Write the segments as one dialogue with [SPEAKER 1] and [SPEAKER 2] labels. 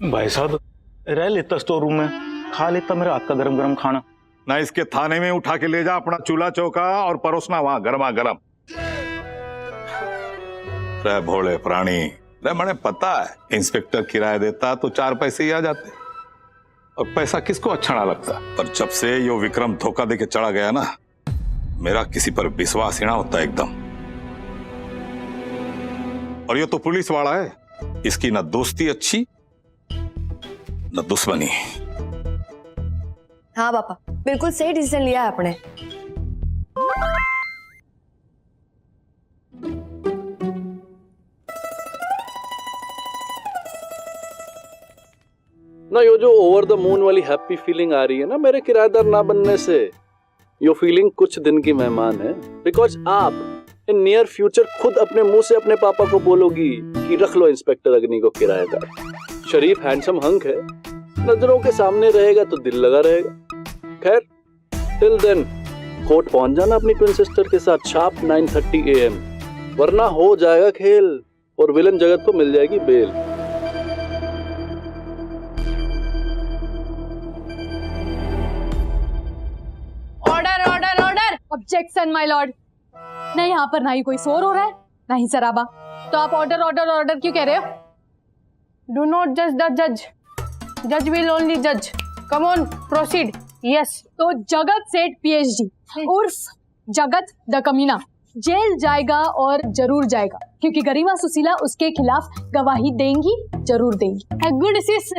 [SPEAKER 1] भाई साहब रह लेता स्टोर रूम में, खा लेता मेरे हाथ का गरम गरम खाना।
[SPEAKER 2] ना इसके थाने में उठा के ले जा अपना चूल्हा चौका और परोसना वहां गरमा गरम। रे भोले प्राणी, रे मैंने पता है इंस्पेक्टर किराया देता तो 4 पैसे ही आ जाते, और पैसा किसको अच्छा ना लगता। पर जब से यो विक्रम धोखा देके चढ़ा गया ना, मेरा किसी पर विश्वास ही ना होता एकदम। और ये तो पुलिस वाला है, इसकी ना दोस्ती अच्छी न दुश्मनी।
[SPEAKER 3] हाँ पापा, बिल्कुल सही डिसीजन लिया है आपने।
[SPEAKER 4] ना ये जो ओवर द मून वाली हैप्पी फीलिंग आ रही है ना मेरे किराएदार ना बनने से, ये फीलिंग कुछ दिन की मेहमान है। बिकॉज आप इन नियर फ्यूचर खुद अपने मुंह से अपने पापा को बोलोगी कि रख लो इंस्पेक्टर अग्नि को किराएदार। शरीफ हैंडसम हंक है, नजरों के सामने रहेगा तो दिल लगा रहेगा। खैर टिल देन कोर्ट पहुंच जाना अपनी ट्विन सिस्टर के साथ शार्प 9:30 AM, वरना हो जाएगा खेल और विलन जगत को मिल जाएगी bail.
[SPEAKER 5] Order order order. Objection my lord. नहीं, यहाँ पर ना ही कोई शोर हो रहा है ना ही शराबा, तो आप ऑर्डर ऑर्डर ऑर्डर क्यों कह रहे हो? डू नॉट जज द जज, जज विल ओनली जज। Come on proceed. यस, तो जगत सेठ PhD उर्फ जगत द कमीना जेल जाएगा और जरूर जाएगा, क्योंकि गरिमा सुशीला उसके खिलाफ गवाही देंगी, जरूर देंगी। गुड सिस,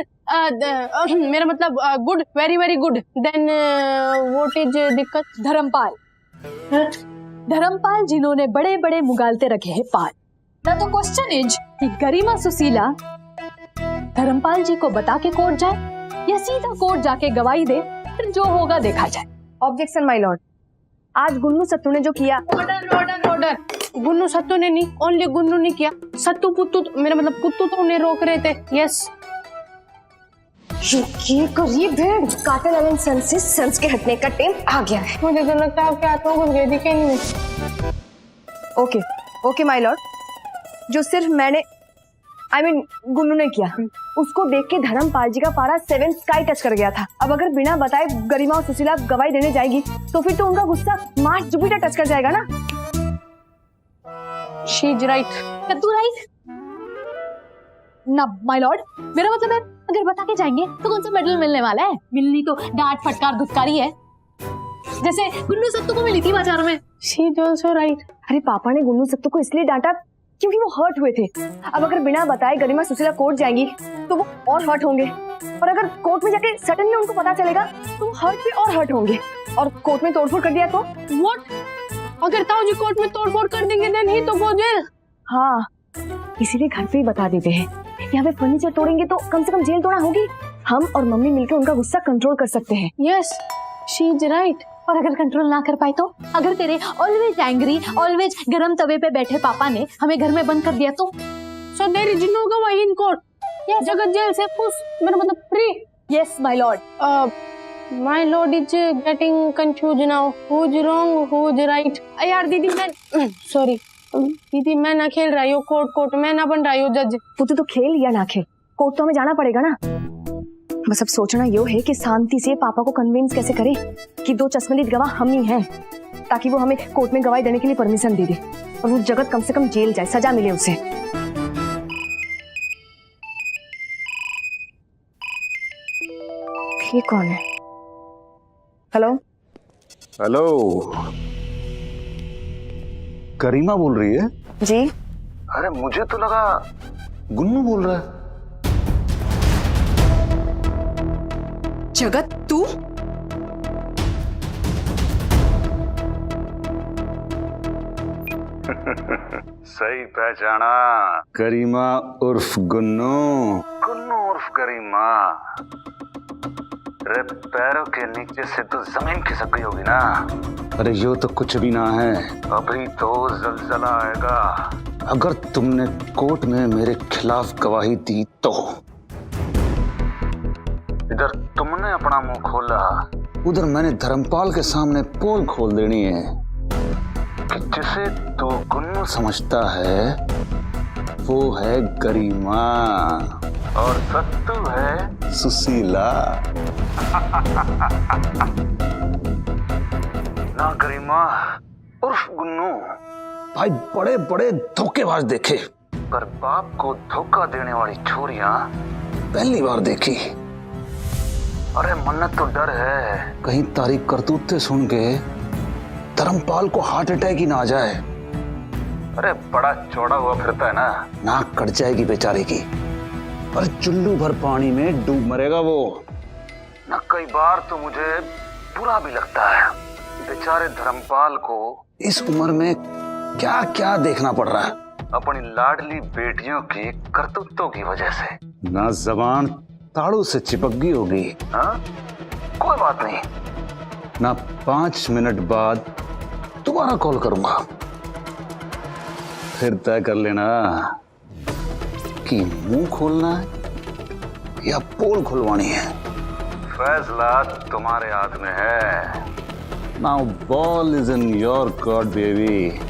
[SPEAKER 5] मेरा मतलब good, very very good. Then what is दिक्कत? धर्मपाल, धर्मपाल जिन्होंने बड़े बड़े मुगालते रखे हैं पाल। ना तो क्वेश्चन इज कि गरिमा सुशीला धर्मपाल जी को बता के कोर्ट जाए या सीधा कोर्ट जाके गवाही दे, फिर जो होगा देखा जाए।
[SPEAKER 3] ऑब्जेक्शन माय लॉर्ड, आज गुन्नू सत्तू ने जो किया।
[SPEAKER 5] Order order order. Gunnu Sattu ने नहीं, ओनली गुन्नू ने किया। सत्तू पुत्तू, मेरा मतलब कुत्तू तो उन्हें रोक रहे थे। यस,
[SPEAKER 3] ये करिए भेड़। कार्टन एवं सन्स के हटने का टाइम आ गया है।
[SPEAKER 5] मुझे तो लगता है आपके हाथ में कुछ गई दिखे नहीं।
[SPEAKER 3] ओके ओके माय लॉर्ड, जो सिर्फ मैंने गुन्नू ने किया, उसको देख के धर्मपाल जी का पारा 7 स्काई टच कर गया था। अब अगर बिना बताए गरिमा और सुशीला गवाही देने जाएगी तो फिर तो उनका गुस्सा मार्स जुपिटर टच कर जाएगा ना।
[SPEAKER 5] She is right.
[SPEAKER 6] कद्दू राइट ना माय लॉर्ड, मेरा मतलब है अगर बता के जाएंगे तो कौन सा मेडल मिलने वाला है? मिलनी तो डांट फटकार धुतकारी है, जैसे गुन्नू सत्तू को मिली थी बाजार में।
[SPEAKER 5] She is also right.
[SPEAKER 3] अरे पापा ने गुन्नू सत्तू को इसलिए डांटा क्योंकि वो हर्ट हुए थे। अब अगर बिना बताए गरिमा सुशीला कोर्ट जाएंगी तो वो और हर्ट होंगे, और अगर कोर्ट में जाके सडनली उनको पता चलेगा तो हर्ट पे और हर्ट होंगे, और कोर्ट में तोड़फोड़ कर दिया तो
[SPEAKER 5] व्हाट? अगर ताऊ जी कोर्ट में तोड़फोड़ कर देंगे देन ही तो गो जेल।
[SPEAKER 3] हाँ, इसीलिए घर पे ही बता देते हैं। यहाँ पे फर्नीचर तोड़ेंगे तो कम से कम जेल तोड़ा होगी। हम और मम्मी मिलकर उनका गुस्सा कंट्रोल कर सकते हैं।
[SPEAKER 5] Yes, she is right.
[SPEAKER 6] और अगर कंट्रोल ना कर पाए तो? अगर तेरे ऑलवेज एंग्री, ऑलवेज गरम तवे पे बैठे पापा ने हमें घर में बंद कर दिया तो?
[SPEAKER 5] सो देयर इज नो गवाही इन कोर्ट। जगत जेल से खुश, मेरा मतलब free.
[SPEAKER 6] Yes my Lord.
[SPEAKER 5] My Lord is getting confuse now. Who is wrong, who is right? यार दीदी मैं सॉरी दीदी, मैं ना खेल रही हूँ कोर्ट, मैं ना बन रही हूँ जज।
[SPEAKER 3] पुतू तो खेल या ना खेल, कोर्ट तो हमें जाना पड़ेगा ना। बस अब सोचना यो है कि शांति से पापा को कन्विंस कैसे करें कि 2 चश्मदीद गवाह हम ही हैं, ताकि वो हमें कोर्ट में गवाही देने के लिए परमिशन दे दे, और वो जगत कम से कम जेल जाए, सजा मिले उसे। ये कौन है? हेलो
[SPEAKER 7] हेलो, करीमा बोल रही है?
[SPEAKER 3] जी।
[SPEAKER 7] अरे मुझे तो लगा गुन्नू बोल रहा है।
[SPEAKER 3] जगत तू?
[SPEAKER 7] सही पहचाना, करीमा उर्फ गुन्नू। गुन्नू उर्फ करीमा। अरे पैरों के नीचे से तो जमीन खिसक गई होगी ना। अरे यो तो कुछ भी ना है, अभी तो जलजला आएगा अगर तुमने कोर्ट में मेरे खिलाफ गवाही दी तो। इधर तुमने अपना मुंह खोला, उधर मैंने धर्मपाल के सामने पोल खोल देनी है कि जिसे तू गुन्नू समझता है वो है गरिमा। और सत्तू है सुशीला। ना गरिमा उर्फ गुन्नू भाई बड़े बड़े धोखेबाज देखे, पर बाप को धोखा देने वाली छोरियां पहली बार देखी। अरे मन्नत तो डर है कहीं तारीख करतूते सुन के धर्मपाल को हार्ट अटैक ही ना आ जाए। अरे बड़ा चौड़ा हुआ फिरता है ना, नाक कट जाएगी बेचारे की। पर चुल्लू भर पानी में डूब मरेगा वो ना। कई बार तो मुझे बुरा भी लगता है, बेचारे धर्मपाल को इस उम्र में क्या क्या देखना पड़ रहा है अपनी लाडली बेटियों की करतूतों की वजह से। ना जबान ताड़ू से चिपक गई होगी। हाँ कोई बात नहीं, ना 5 मिनट बाद दोबारा कॉल करूंगा, फिर तय कर लेना कि मुंह खोलना है या पोल खुलवानी है। फैसला तुम्हारे हाथ में है। Now ball is in your court, baby.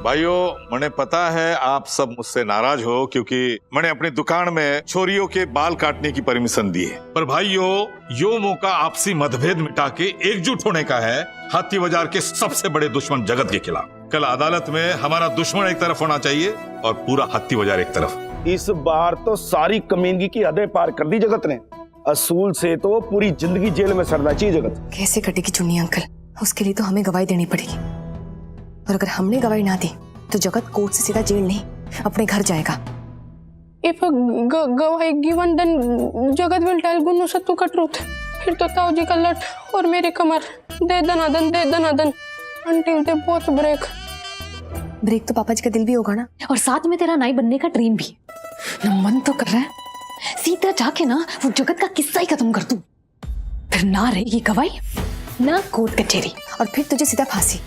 [SPEAKER 2] भाइयों मैंने पता है आप सब मुझसे नाराज हो क्योंकि मैंने अपनी दुकान में छोरियों के बाल काटने की परमिशन दी है, पर भाइयों यो मौका आपसी मतभेद मिटा के एकजुट होने का है हाथी बाजार के सबसे बड़े दुश्मन जगत के खिलाफ। कल अदालत में हमारा दुश्मन एक तरफ होना चाहिए और पूरा हाथी बाजार एक तरफ।
[SPEAKER 1] इस बार तो सारी कमीनगी की हदें पार कर दी जगत ने। असूल से तो पूरी जिंदगी जेल में सड़ना चाहिए जगत।
[SPEAKER 3] कैसे कटेगी चुन्नी अंकल, उसके लिए तो हमें गवाही देनी पड़ेगी, और अगर हमने गवाही ना दी तो जगत कोर्ट से सीधा जेल नहीं अपने घर जाएगा।
[SPEAKER 5] If a गवाही given then जगत will tell गुन्नू सत्तू का ट्रूथ। फिर तो ताऊ जी का लट और मेरी कमर दे दनादन until they both break।
[SPEAKER 3] Break तो पापा जी का दिल भी होगा ना,
[SPEAKER 6] और साथ में तेरा नाई बनने का ड्रीम भी।
[SPEAKER 3] ना मन तो कर रहा है
[SPEAKER 6] सीधा जाके ना वो जगत का किस्सा ही खत्म कर दूं, फिर ना रहेगी गवाही ना कोर्ट कचहरी,
[SPEAKER 3] और फिर तुझे सीधा फांसी।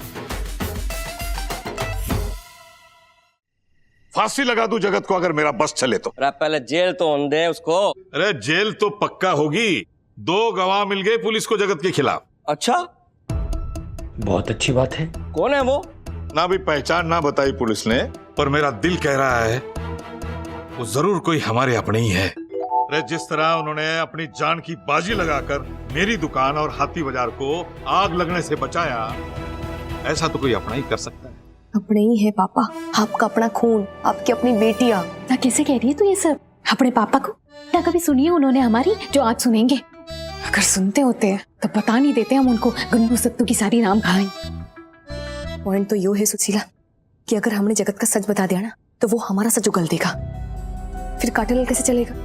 [SPEAKER 2] फांसी लगा दूं जगत को अगर मेरा बस चले तो।
[SPEAKER 8] अरे पहले जेल तो होने दे उसको।
[SPEAKER 2] अरे जेल तो पक्का होगी। 2 गवाह मिल गए पुलिस को जगत के खिलाफ।
[SPEAKER 8] अच्छा
[SPEAKER 7] बहुत अच्छी बात है।
[SPEAKER 8] कौन है वो?
[SPEAKER 2] ना भी पहचान ना बताई पुलिस ने, पर मेरा दिल कह रहा है वो जरूर कोई हमारे अपने ही है। अरे जिस तरह उन्होंने अपनी जान की बाजी लगाकर मेरी दुकान और हाथी बाजार को आग लगने से बचाया, ऐसा तो कोई अपना ही कर सकता है।
[SPEAKER 3] अपने ही है पापा, आपका अपना खून, आपकी अपनी बेटियां।
[SPEAKER 6] ना कैसे कह रही है तू ये सब? अपने पापा को ना कभी सुनी है उन्होंने हमारी जो आज सुनेंगे? अगर सुनते होते हैं तो बता नहीं देते हम उनको गुन्नू सत्तू की सारी नाम कहानी।
[SPEAKER 3] पॉइंट तो यो है सुशीला कि अगर हमने जगत का सच बता दिया ना तो वो हमारा सच उगल देगा, फिर काटल कैसे चलेगा?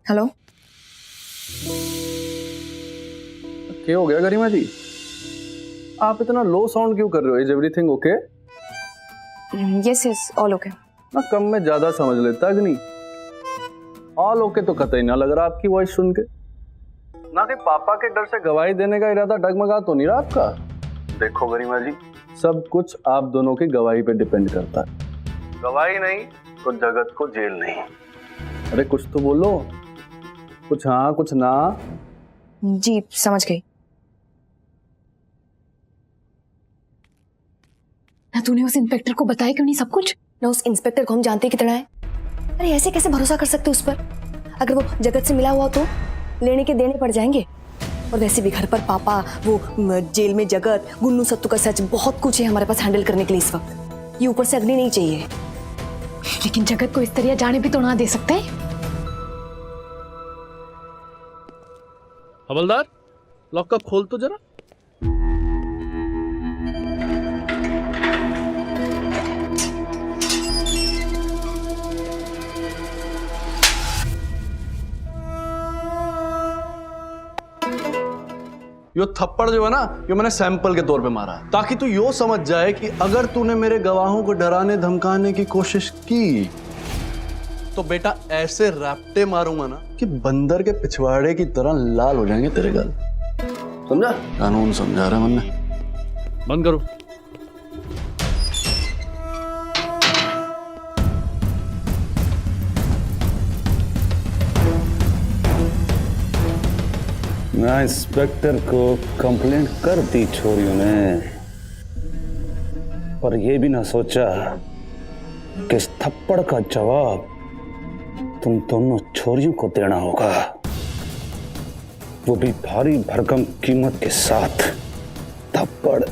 [SPEAKER 3] हेलो,
[SPEAKER 4] क्या हो गया गरिमा जी? आप इतना लो साउंड क्यों कर रहे हो? Is everything okay?
[SPEAKER 3] Yes yes all okay.
[SPEAKER 4] ना कम में ज्यादा समझ लेता अग्नि। ऑल ओके तो कतई ना लग रहा आपकी वॉइस सुन के। ना कि पापा के डर से गवाही देने का इरादा डगमगा तो नहीं रहा आपका? देखो गरिमा जी, सब कुछ आप दोनों की गवाही पे डिपेंड करता है। गवाही नहीं तो जगत को जेल नहीं। अरे कुछ तो बोलो, कुछ हाँ कुछ ना।
[SPEAKER 3] जी समझ गई।
[SPEAKER 6] ना तूने उस इंस्पेक्टर को बताया क्यों नहीं सब कुछ?
[SPEAKER 3] ना उस इंस्पेक्टर को हम जानते कितना है। अरे ऐसे कैसे भरोसा कर सकते उस पर? अगर वो जगत से मिला हुआ तो लेने के देने पड़ जाएंगे। और वैसे भी घर पर पापा, वो जेल में जगत, गुन्नू सत्तू का सच, बहुत कुछ है हमारे पास हैंडल करने के लिए इस वक्त। ये ऊपर से अग्नि नहीं चाहिए।
[SPEAKER 6] लेकिन जगत को इस तरह जाने भी तो ना दे सकते।
[SPEAKER 4] हवलदार लॉकअप खोल तो जरा। यो थप्पड़ जो है ना, यो मैंने सैंपल के तौर पे मारा है ताकि तू यो समझ जाए कि अगर तूने मेरे गवाहों को डराने धमकाने की कोशिश की तो बेटा ऐसे रैप्टे मारूंगा ना कि बंदर के पिछवाड़े की तरह लाल हो जाएंगे तेरे गल।
[SPEAKER 1] समझा?
[SPEAKER 4] कानून समझा रहा है मैंने। बंद करो।
[SPEAKER 7] ना इंस्पेक्टर को कंप्लेंट कर दी छोरियों ने, पर यह भी ना सोचा कि इस थप्पड़ का जवाब तुम दोनों छोरियों को देना होगा, वो भी भारी भरकम कीमत के साथ। थप्पड़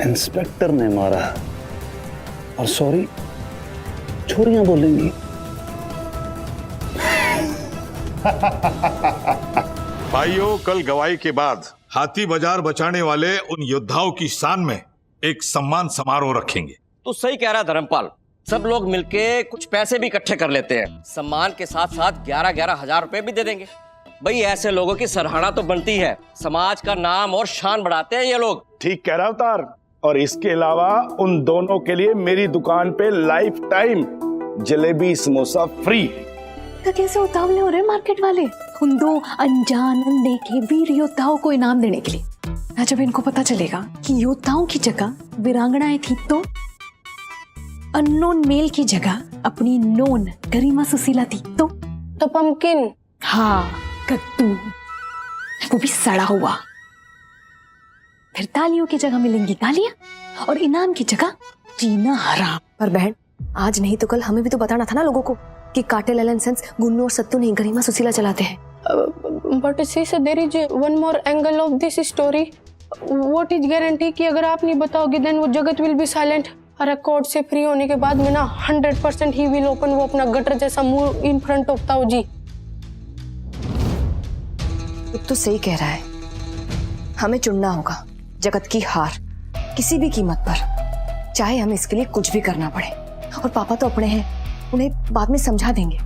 [SPEAKER 7] इंस्पेक्टर ने मारा और सॉरी छोरियां बोलेंगी।
[SPEAKER 2] भाइयों, कल गवाही के बाद हाथी बाजार बचाने वाले उन योद्धाओं की शान में एक सम्मान समारोह रखेंगे।
[SPEAKER 8] तू सही कह रहा है धर्मपाल, सब लोग मिलके कुछ पैसे भी इकट्ठे कर लेते हैं, सम्मान के साथ साथ 11-11 हजार रुपए भी दे देंगे। भाई ऐसे लोगों की सराहना तो बनती है, समाज का नाम और शान बढ़ाते हैं ये लोग।
[SPEAKER 1] ठीक कह रहा अवतार। और इसके अलावा उन दोनों के लिए मेरी दुकान पे life time jalebi samosa free.
[SPEAKER 6] तो कैसे उतावले हो रहे मार्केट वाले उन दो अनजान अनदेखे वीर योद्धाओं को इनाम देने के लिए? ना जब इनको पता चलेगा कि योद्धाओं की जगह वीरांगनाएं थी, तो अननोन मेल की जगह अपनी नोन गरिमा सुशीला थी, तो
[SPEAKER 5] पंपकिन।
[SPEAKER 6] हाँ, कद्दू, वो भी सड़ा हुआ। फिर तालियों की जगह मिलेंगी गालियां और इनाम की जगह जीना हराम।
[SPEAKER 3] पर बहन, आज नहीं तो कल हमें भी तो बताना था ना लोगों को कि कार्टेल एलेंसेंस गुन्नू और सत्तू नहीं गरिमा सुशीला चलाते हैं।
[SPEAKER 5] But sis, there is one more angle of this story. What is guarantee कि अगर आप नहीं बताओगे then वो जगत will be silent। अरे कोर्ट से फ्री होने के बाद में ना 100% ही will open वो अपना गटर जैसा मुंह in front of ताऊ जी।
[SPEAKER 3] तो सही कह रहा है, हमें चुनना होगा जगत की हार किसी भी कीमत पर, चाहे हमें इसके लिए कुछ भी करना पड़े। और पापा तो अपने हैं, उन्हें बाद में समझा देंगे,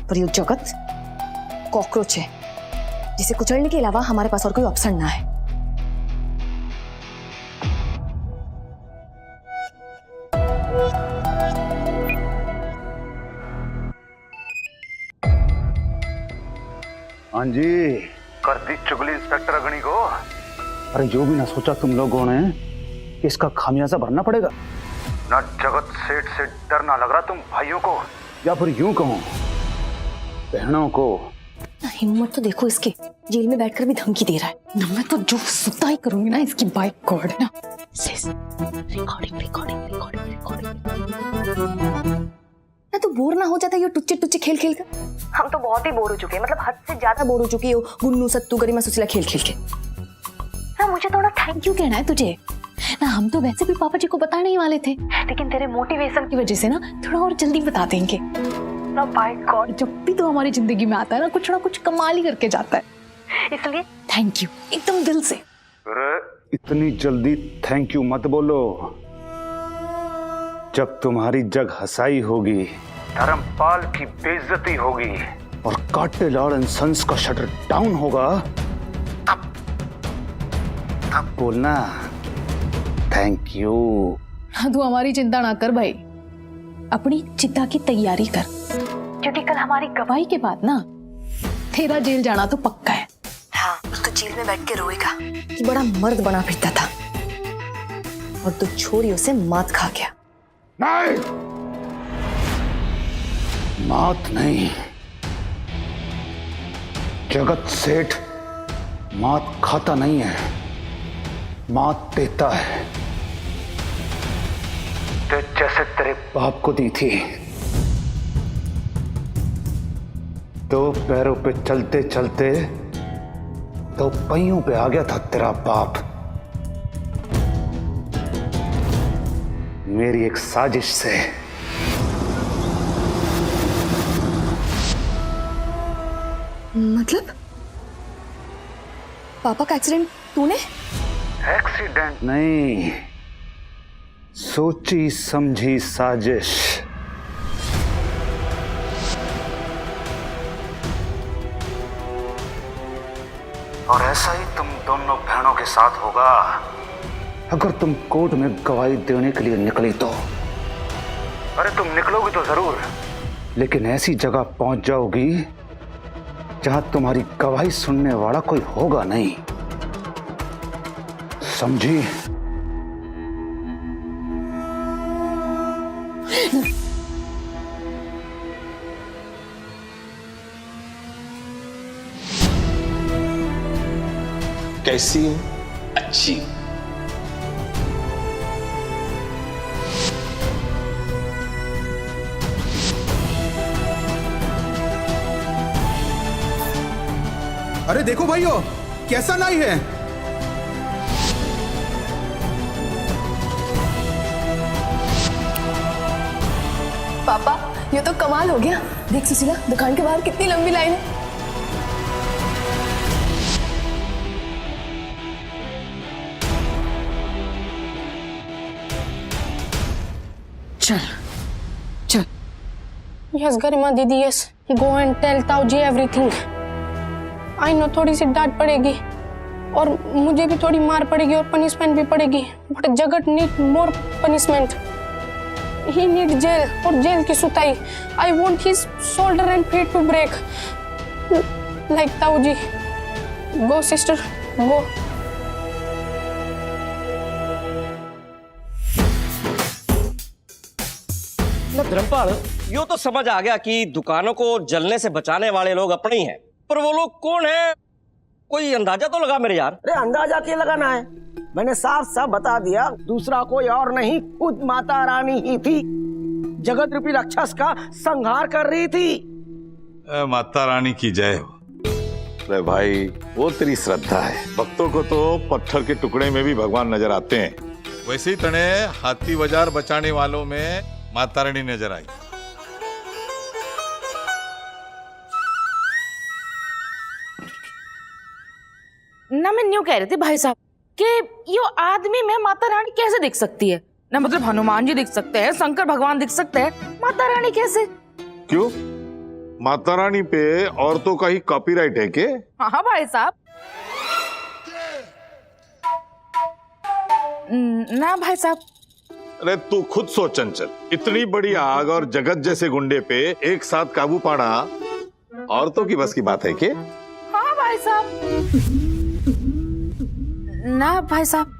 [SPEAKER 3] पर ये जगत कॉकरोच है जिसे कुचलने के अलावा हमारे पास और कोई ऑप्शन ना है।
[SPEAKER 7] हाँ जी,
[SPEAKER 9] कर दी चुगली इंस्पेक्टर अग्नि को।
[SPEAKER 7] अरे जो भी ना सोचा तुम लोगों ने कि इसका खामियाजा भरना पड़ेगा।
[SPEAKER 9] ना जगत सेठ से डर ना लग रहा तुम भाइयों को,
[SPEAKER 7] या फिर यूं कहूं बहनों को।
[SPEAKER 3] हिम्मत तो देखो इसकी, जेल में बैठकर भी धमकी दे रहा है।
[SPEAKER 6] ना मैं तो जो सुता ही करूंगी ना इसकी बाइक गॉड ना।
[SPEAKER 3] रिकॉर्डिंग रिकॉर्डिंग रिकॉर्डिंग रिकॉर्डिंग ना तो बोर ना हो जाता ये टुच्चे टुच्चे खेल खेल कर। हम तो बहुत ही बोर हो चुके हैं, मतलब हद से ज्यादा बोर हो चुकी हो गुन्नू सत्तू गरिमा सुशीला खेल खेल के।
[SPEAKER 6] ना मुझे थोड़ा थैंक यू कहना है तुझे ना। हम तो वैसे भी पापा जी को बताने ही वाले थे, लेकिन तेरे मोटिवेशन की वजह से ना थोड़ा और जल्दी बता देंगे ना। बाय गॉड, जब भी तो हमारी जिंदगी में आता है ना कुछ कमाल ही करके जाता है, इसलिए थैंक यू एकदम दिल से।
[SPEAKER 7] इतनी जल्दी थैंक यू मत बोलो, जब तुम्हारी जग हसाई होगी,
[SPEAKER 9] धर्मपाल की बेइज्जती होगी
[SPEAKER 7] और कार्टेल और सन्स का शटर डाउन होगा, तब बोलना थैंक यू।
[SPEAKER 6] तू हमारी चिंता ना कर भाई, अपनी चिता की तैयारी कर, क्योंकि कल हमारी गवाही के बाद ना तेरा जेल जाना तो पक्का है।
[SPEAKER 3] हाँ, तो जेल में बैठ के रोएगा कि बड़ा मर्द बना फिरता था और तो छोरियों से मात खा गया।
[SPEAKER 7] नहीं, मात नहीं, जगत सेठ मात खाता नहीं है, मात देता है।
[SPEAKER 9] तो जैसे तेरे
[SPEAKER 7] बाप को दी थी, दो पैरों पे चलते चलते दो पहियों पे आ गया था तेरा बाप, मेरी एक साजिश से।
[SPEAKER 3] मतलब पापा का एक्सीडेंट तूने?
[SPEAKER 9] एक्सीडेंट
[SPEAKER 7] नहीं, सोची समझी साजिश।
[SPEAKER 9] और ऐसा ही तुम दोनों बहनों के साथ होगा।
[SPEAKER 7] अगर तुम कोर्ट में गवाही देने के लिए निकली तो।
[SPEAKER 9] अरे तुम निकलोगी तो जरूर,
[SPEAKER 7] लेकिन ऐसी जगह पहुंच जाओगी जहां तुम्हारी गवाही सुनने वाला कोई होगा नहीं। समझी?
[SPEAKER 2] कैसी हूं? अच्छी।
[SPEAKER 10] अरे देखो भाइयों, कैसा नाई है।
[SPEAKER 3] पापा ये तो कमाल हो गया। देख सुशीला, दुकान के बाहर कितनी लंबी लाइन है।
[SPEAKER 6] चल चल। यस गरिमा दीदी, यस गो एंड टेल ताऊजी एवरीथिंग। आई नो थोड़ी सी डांट पड़ेगी और मुझे भी थोड़ी मार पड़ेगी और पनिशमेंट भी पड़ेगी, but Jagat need more punishment. He need jail और जेल की सुताई। I want his shoulder and feet to break like ताऊजी। गो सिस्टर गो।
[SPEAKER 8] धर्मपाल, यो तो समझ आ गया कि दुकानों को जलने से बचाने वाले लोग अपने ही हैं, पर वो लोग कौन है? कोई अंदाजा तो लगा मेरे यार।
[SPEAKER 11] अरे अंदाजा क्या लगाना है, मैंने साफ साफ बता दिया, दूसरा कोई और नहीं, खुद माता रानी ही थी। जगत रूपी राक्षस का संहार कर रही थी।
[SPEAKER 2] माता रानी की जय हो। अरे भाई, वो तेरी श्रद्धा है। भक्तों को तो पत्थर के टुकड़े में भी भगवान नजर आते हैं, वैसे ही तने हाथी बाजार बचाने वालों में माता रानी नजर आई।
[SPEAKER 12] ना मैं न्यू कह रही थी भाई साहब कि ये आदमी में माता रानी कैसे दिख सकती है ना, मतलब हनुमान जी दिख सकते हैं, शंकर भगवान दिख सकते हैं, माता रानी कैसे?
[SPEAKER 2] क्यों? माता रानी पे औरतों का ही कॉपीराइट है के?
[SPEAKER 12] हाँ भाई साहब। ना भाई साहब।
[SPEAKER 2] अरे तू खुद सोच चंचल, इतनी बड़ी आग और जगत जैसे गुंडे पे एक साथ काबू पाना औरतों की बस की बात है के?
[SPEAKER 12] हाँ भाई साहब। ना भाई साहब।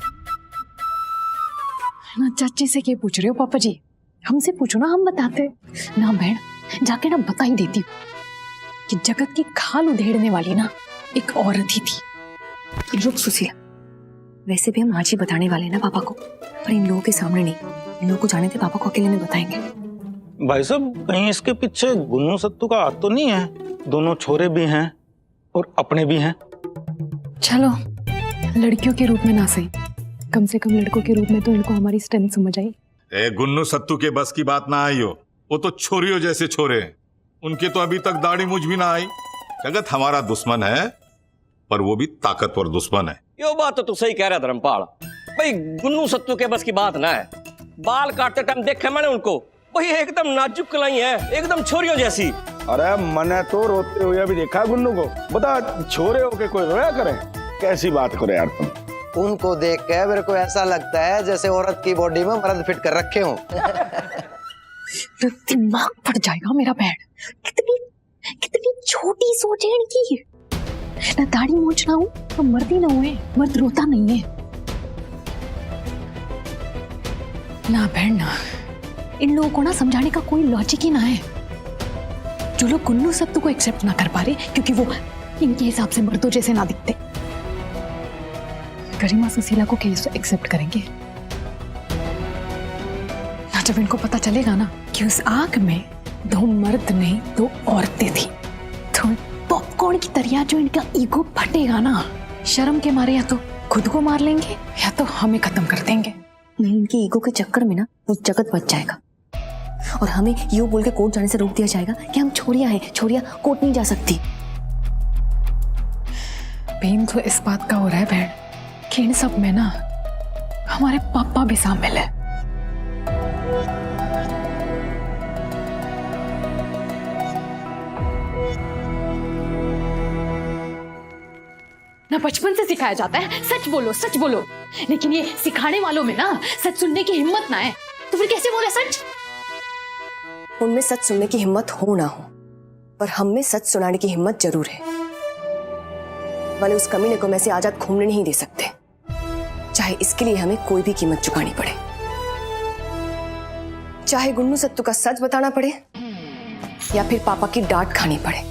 [SPEAKER 6] ना चाची से क्या पूछ रहे हो पापा जी? हमसे पूछो ना, हम बताते। ना बहन, जाके ना बता ही देती हूँ कि जगत की खाल उधेड़ने वाली ना एक औरत ही थी।
[SPEAKER 3] रुक सुशीला, वैसे भी हम आज ही बताने वाले ना पापा को, पर इन लोगों के सामने नहीं। इन लोगों को जाने थे, पापा को अकेले में बताएंगे।
[SPEAKER 10] भाई साहब, कहीं इसके पीछे गुन्नू सत्तू का हाथ तो नहीं है? दोनों छोरे भी हैं और अपने भी हैं।
[SPEAKER 6] चलो, लड़कियों के रूप में ना सही, कम से कम लड़कों के रूप में तो इनको हमारी स्ट्रेंथ समझ आई।
[SPEAKER 2] ए गुन्नू सत्तू के बस की बात ना आई हो, वो तो छोरियों जैसे छोरे हैं, उनके तो अभी तक दाढ़ी मुझ भी ना आई। जगत हमारा दुश्मन है, पर वो भी ताकतवर दुश्मन है।
[SPEAKER 8] यो बात तो तू सही कह रहा धर्मपाल भाई, गुन्नू सत्तू के बस की बात ना है। बाल काटते टाइम देखा मैंने उनको, वही एकदम नाजुक कलाई है, एकदम छोरियों जैसी।
[SPEAKER 1] अरे मैंने तो रोते हुए भी देखा गुन्नू को। बता, छोरे होके कोई रोया करे? कैसी बात करे यार तुम।
[SPEAKER 11] उनको देख के मेरे को ऐसा लगता है जैसे औरत की बॉडी में मर्द फिट कर रखे हों।
[SPEAKER 6] दिमाग फट जाएगा मेरा बहन। कितनी कितनी छोटी सोच है इनकी। ना दाढ़ी मूंछ ना हो तो मर्द ही ना हुए, मर्द रोता नहीं है। ना बहन ना, इन लोगों को ना समझाने का कोई लॉजिक ही ना है। जो लोग गुन्नू सत्तू को एक्सेप्ट ना कर पा रहे क्योंकि वो इनके हिसाब से मर्दों जैसे ना दिखते, गरिमा सुशीला को कैसे एक्सेप्ट करेंगे? ना जब इनको पता चलेगा ना कि उस आग में दो मर्द नहीं, दो औरतें थी, तो पॉपकॉर्न की तरह जो इनका ईगो फटेगा ना, शर्म के मारे या तो खुद को मार लेंगे या तो हमें खत्म कर देंगे।
[SPEAKER 3] नहीं, इनके ईगो के चक्कर में ना वो जगत बच जाएगा और हमें यूं बोल के कोर्ट जाने से रोक दिया जाएगा कि हम छोरियां हैं, छोरियां कोर्ट नहीं जा सकती।
[SPEAKER 6] प्रेम तो इस बात का हो रहा है बहन कि इन सब में ना हमारे पापा भी शामिल है।
[SPEAKER 5] ना बचपन से सिखाया जाता है सच बोलो सच बोलो, लेकिन ये सिखाने वालों में ना सच सुनने की हिम्मत ना है, तो फिर कैसे बोले सच?
[SPEAKER 3] उनमें सच सुनने की हिम्मत हो ना हो, पर हम में सच सुनाने की हिम्मत जरूर है। वाले उस कमीने को मैं से आजाद घूमने नहीं दे सकते। चाहे इसके लिए हमें कोई भी कीमत चुकानी पड़े, चाहे गुन्नू सत्तू का सच बताना पड़े या फिर पापा की डांट खानी पड़े,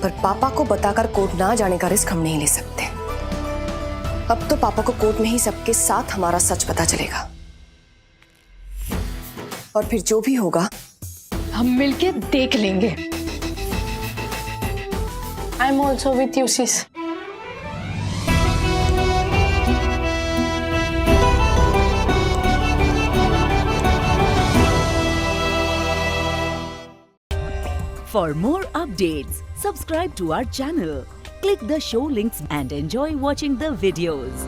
[SPEAKER 3] पर पापा को बताकर कोर्ट ना जाने का रिस्क हम नहीं ले सकते। अब तो पापा को कोर्ट में ही सबके साथ हमारा सच पता चलेगा, और फिर जो भी होगा
[SPEAKER 5] हम मिलके देख लेंगे। I am also with you sis.
[SPEAKER 13] For more updates, subscribe to our channel, click the show links and enjoy watching the videos.